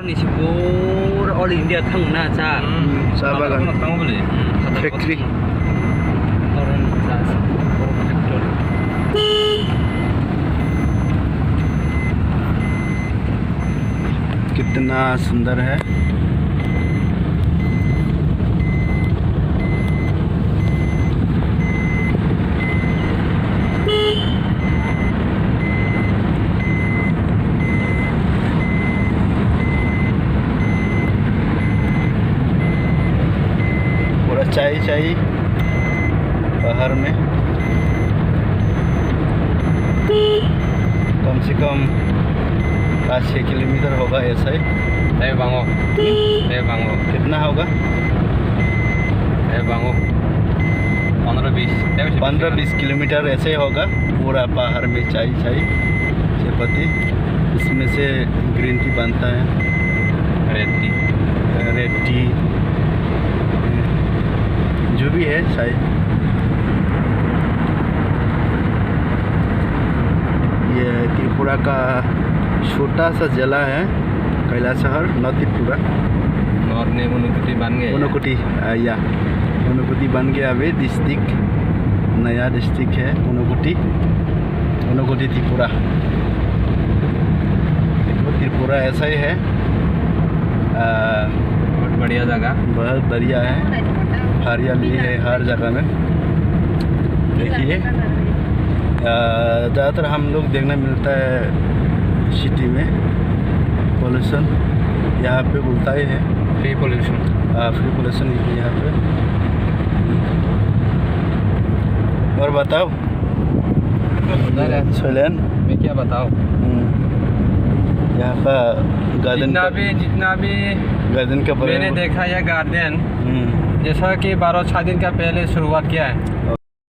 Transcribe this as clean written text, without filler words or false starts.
निसिपुर all India थांना चा साहा बागान फैक्ट्री कितना सुंदर है। पूरा चाय चाय बाहर में कम से कम 5-6 किलोमीटर होगा ऐसा ही। कितना होगा? 15-20 किलोमीटर ऐसे होगा। पूरा पहाड़ में चाय चाय पत्ती, इसमें से ग्रीन टी बनता है, रेड टी जो भी है चाय। ये त्रिपुरा का छोटा सा जिला है कैलाशहर, न त्रिपुरा ऊनकोटी या ऊनकोटी बन गया अभी डिस्ट्रिक्ट, नया डिस्ट्रिक्ट है ऊनकोटी त्रिपुरा। त्रिपुरा ऐसा ही है, बहुत बढ़िया जगह, बहुत बढ़िया है, हरियाली है हर जगह में। देखिए ज़्यादातर हम लोग देखने मिलता है सिटी में पोल्यूशन, यहाँ पे बोलता ही है फ्री पोल्यूशन यहाँ पे। और बताओ सोलन मैं क्या बताऊँ, यहाँ का गार्डन, जितना भी गार्डन का मैंने देखा यह गार्डन जैसा कि 12-6 दिन का पहले शुरुआत किया है।